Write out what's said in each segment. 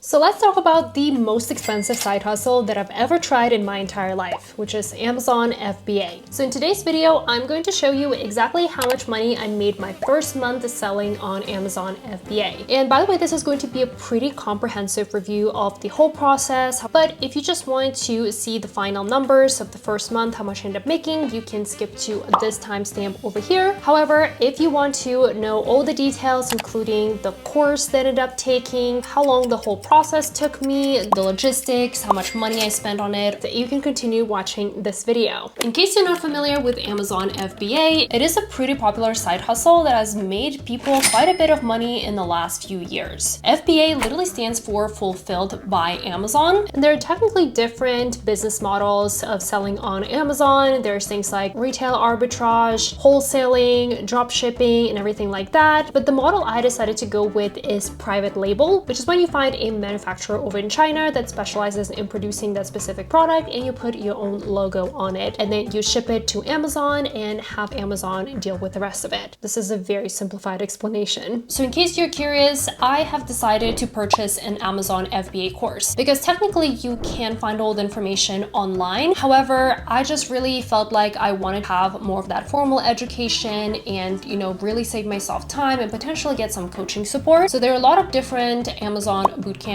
So let's talk about the most expensive side hustle that I've ever tried in my entire life, which is Amazon FBA. So in today's video, I'm going to show you exactly how much money I made my first month selling on Amazon FBA. And by the way, this is going to be a pretty comprehensive review of the whole process. But if you just want to see the final numbers of the first month, how much I ended up making, you can skip to this timestamp over here. However, if you want to know all the details, including the course that I ended up taking, how long the whole process took me, the logistics, how much money I spent on it, you can continue watching this video. In case you're not familiar with Amazon FBA, it is a pretty popular side hustle that has made people quite a bit of money in the last few years. FBA literally stands for Fulfilled by Amazon, and there are technically different business models of selling on Amazon. There's things like retail arbitrage, wholesaling, drop shipping, and everything like that. But the model I decided to go with is private label, which is when you find a manufacturer over in China that specializes in producing that specific product and you put your own logo on it, and then you ship it to Amazon and have Amazon deal with the rest of it. This is a very simplified explanation. So in case you're curious, I have decided to purchase an Amazon FBA course because technically you can find all the information online. However, I just really felt like I wanted to have more of that formal education and, really save myself time and potentially get some coaching support. So there are a lot of different Amazon bootcamps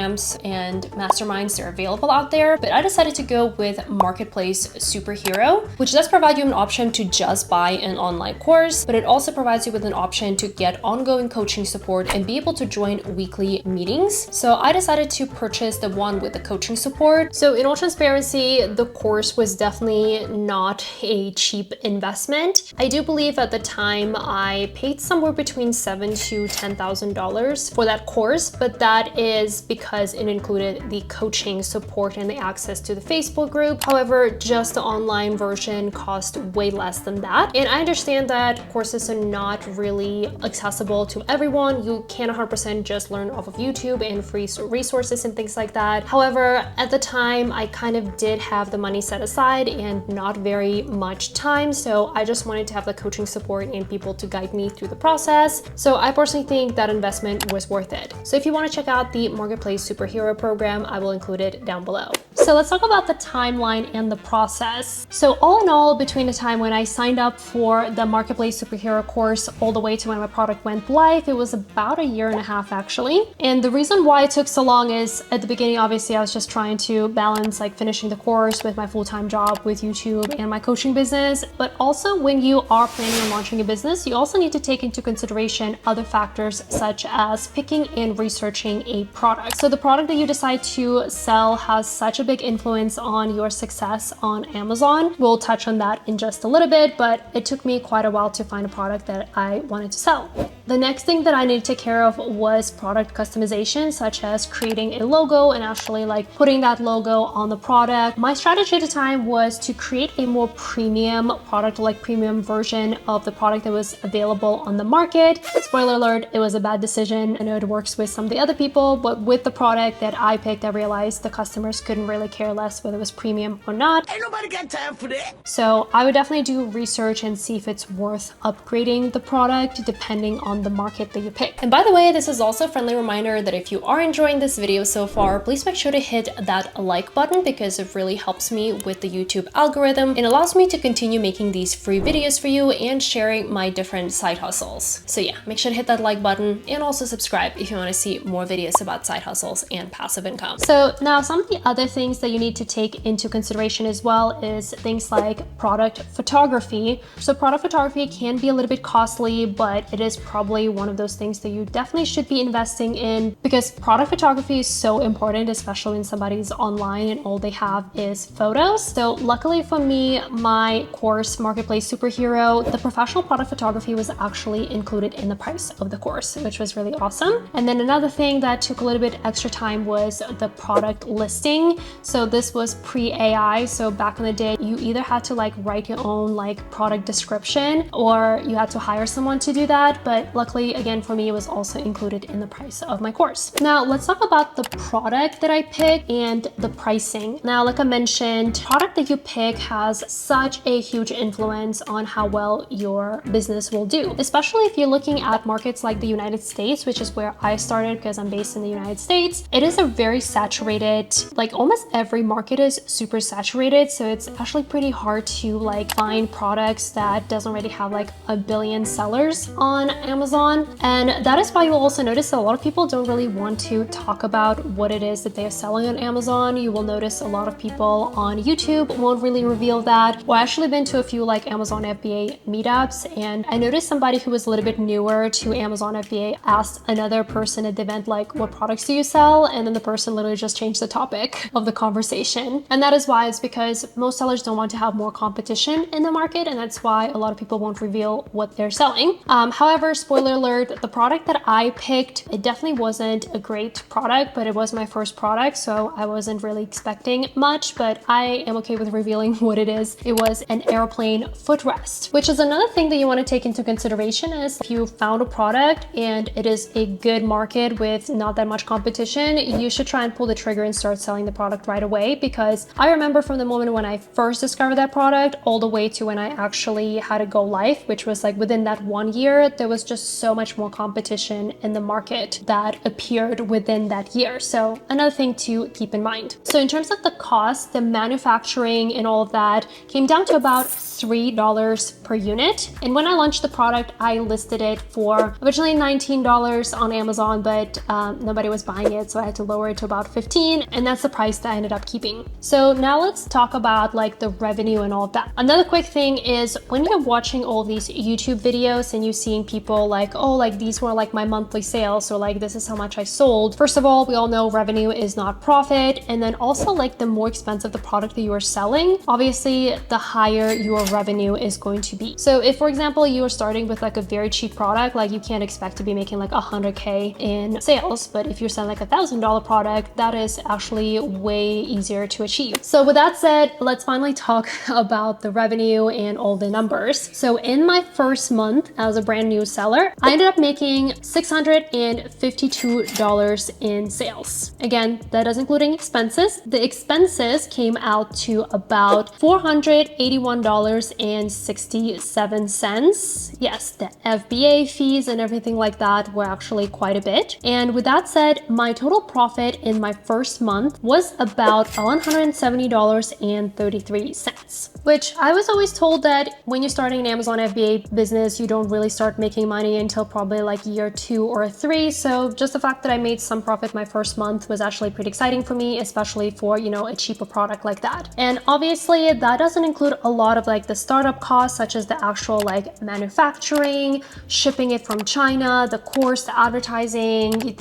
and masterminds that are available out there, but I decided to go with Marketplace Superhero, which does provide you an option to just buy an online course, but it also provides you with an option to get ongoing coaching support and be able to join weekly meetings. So I decided to purchase the one with the coaching support. So in all transparency, the course was definitely not a cheap investment. I do believe at the time I paid somewhere between $7,000 to $10,000 for that course, but that is because it included the coaching support and the access to the Facebook group. However, just the online version cost way less than that. And I understand that courses are not really accessible to everyone. You can't 100% just learn off of YouTube and free resources and things like that. However, at the time, I kind of did have the money set aside and not very much time. So I just wanted to have the coaching support and people to guide me through the process. So I personally think that investment was worth it. So if you want to check out the Marketplace Superhero program, I will include it down below. So let's talk about the timeline and the process. So all in all, between the time when I signed up for the Marketplace Superhero course all the way to when my product went live, it was about 1.5 years actually. And the reason why it took so long is at the beginning, obviously I was just trying to balance like finishing the course with my full-time job with YouTube and my coaching business. But also when you are planning on launching a business, you also need to take into consideration other factors such as picking and researching a product. So the product that you decide to sell has such a big influence on your success on Amazon. We'll touch on that in just a little bit, but it took me quite a while to find a product that I wanted to sell. The next thing that I needed to take care of was product customization, such as creating a logo and actually like putting that logo on the product. My strategy at the time was to create a more premium product, like premium version of the product that was available on the market. Spoiler alert, it was a bad decision. I know it works with some of the other people, but with the product that I picked, I realized the customers couldn't really care less whether it was premium or not. Ain't nobody got time for that. So I would definitely do research and see if it's worth upgrading the product depending on the market that you pick. And by the way, this is also a friendly reminder that if you are enjoying this video so far, please make sure to hit that like button because it really helps me with the YouTube algorithm and allows me to continue making these free videos for you and sharing my different side hustles. So yeah, make sure to hit that like button and also subscribe if you want to see more videos about side hustles and passive income. So now some of the other things that you need to take into consideration as well is things like product photography. So product photography can be a little bit costly, but it is probably one of those things that you definitely should be investing in because product photography is so important, especially when somebody's online and all they have is photos. So luckily for me, my course, Marketplace Superhero, the professional product photography was actually included in the price of the course, which was really awesome. And then another thing that took a little bit extra time was the product listing. So this was pre-AI. So back in the day, you either had to like write your own like product description or you had to hire someone to do that. But but luckily, again, for me, it was also included in the price of my course. Now, let's talk about the product that I picked and the pricing. Now, like I mentioned, product that you pick has such a huge influence on how well your business will do, especially if you're looking at markets like the United States, which is where I started because I'm based in the United States. It is a very saturated, like almost every market is super saturated. So it's actually pretty hard to like find products that doesn't already have like a billion sellers on Amazon. And that is why you'll also notice that a lot of people don't really want to talk about what it is that they're selling on Amazon. You will notice a lot of people on YouTube won't really reveal that. Well, I've actually been to a few like Amazon FBA meetups, and I noticed somebody who was a little bit newer to Amazon FBA asked another person at the event, like, what products do you sell? And then the person literally just changed the topic of the conversation. And that is why it's because most sellers don't want to have more competition in the market, and that's why a lot of people won't reveal what they're selling. However, spoiler alert, the product that I picked, it definitely wasn't a great product, but it was my first product, so I wasn't really expecting much, but I am okay with revealing what it is. It was an airplane footrest, which is another thing that you want to take into consideration. Is if you found a product and it is a good market with not that much competition, you should try and pull the trigger and start selling the product right away, because I remember from the moment when I first discovered that product all the way to when I actually had it go live, which was like within that 1 year, there was just so much more competition in the market that appeared within that year. So another thing to keep in mind. So in terms of the cost, the manufacturing and all of that came down to about $3 per unit. And when I launched the product, I listed it for originally $19 on Amazon, but nobody was buying it, so I had to lower it to about $15, and that's the price that I ended up keeping. So now let's talk about like the revenue and all of that. Another quick thing is when you're watching all these YouTube videos and you're seeing people like, oh, like these were like my monthly sales, or like this is how much I sold. First of all, we all know revenue is not profit, and then also like the more expensive the product that you are selling, obviously the higher your revenue is going to be. So if, for example, you are starting with like a very cheap product, like you can't expect to be making like 100K in sales, but if you're selling like $1,000 product, that is actually way easier to achieve. So with that said, let's finally talk about the revenue and all the numbers. So in my first month as a brand new seller, I ended up making $652 in sales. Again, that is including expenses. The expenses came out to about $481.67. Yes, the FBA fees and everything like that were actually quite a bit. And with that said, my total profit in my first month was about $170.33, which I was always told that when you're starting an Amazon FBA business, you don't really start making money until probably like year 2 or 3. So just the fact that I made some profit my first month was actually pretty exciting for me, especially for, you know, a cheaper product like that. And obviously that doesn't include a lot of like the startup costs, such as the actual like manufacturing, shipping it from China, the course, the advertising,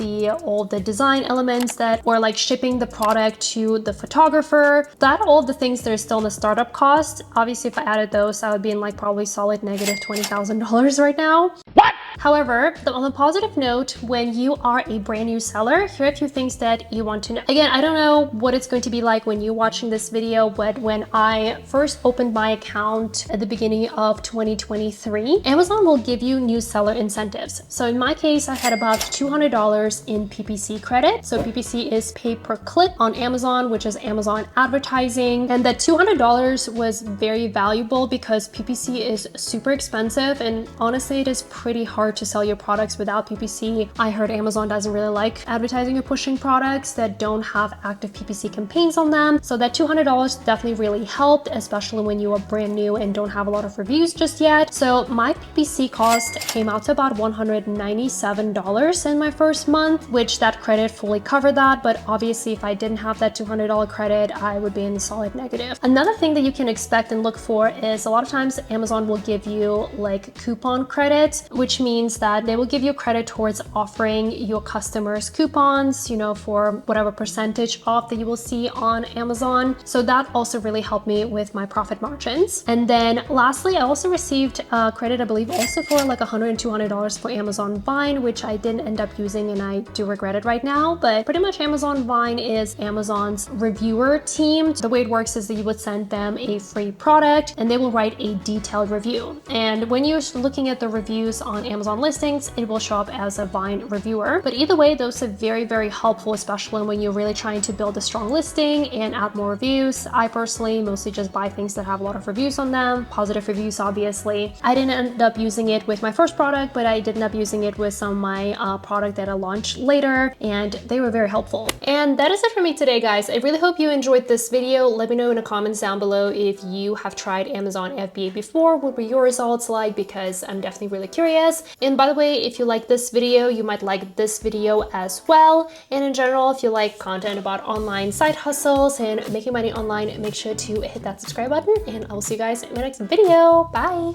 all the design elements that, or like shipping the product to the photographer, that all the things that are still in the startup cost. Obviously, if I added those, I would be in like probably solid negative $20,000 right now. What? However, on a positive note, when you are a brand new seller, here are a few things that you want to know. Again, I don't know what it's going to be like when you're watching this video, but when I first opened my account at the beginning of 2023, Amazon will give you new seller incentives. So in my case, I had about $200 in PPC credit. So PPC is pay per click on Amazon, which is Amazon advertising. And that $200 was very valuable because PPC is super expensive. And honestly, it is pretty hard to sell your products without PPC. I heard Amazon doesn't really like advertising or pushing products that don't have active PPC campaigns on them. So that $200 definitely really helped, especially when you are brand new and don't have a lot of reviews just yet. So my PPC cost came out to about $197 in my first month, which that credit fully covered that. But obviously, if I didn't have that $200 credit, I would be in the solid negative. Another thing that you can expect and look for is a lot of times Amazon will give you like coupon credits, which means that they will give you credit towards offering your customers coupons, you know, for whatever percentage off that you will see on Amazon. So that also really helped me with my profit margins. And then lastly, I also received credit, I believe also for like $100 and $200 for Amazon Vine, which I didn't end up using and I do regret it right now. But pretty much Amazon Vine is Amazon's reviewer team. The way it works is that you would send them a free product and they will write a detailed review. And when you're looking at the reviews on Amazon Amazon listings, it will show up as a Vine reviewer. But either way, those are very, very helpful, especially when you're really trying to build a strong listing and add more reviews. I personally mostly just buy things that have a lot of reviews on them, positive reviews, obviously. I didn't end up using it with my first product, but I did end up using it with some of my product that I launched later, and they were very helpful. And that is it for me today, guys. I really hope you enjoyed this video. Let me know in the comments down below if you have tried Amazon FBA before. What were your results like? Because I'm definitely really curious. And by the way, if you like this video, you might like this video as well. And in general, if you like content about online side hustles and making money online, make sure to hit that subscribe button, and I will see you guys in my next video. Bye!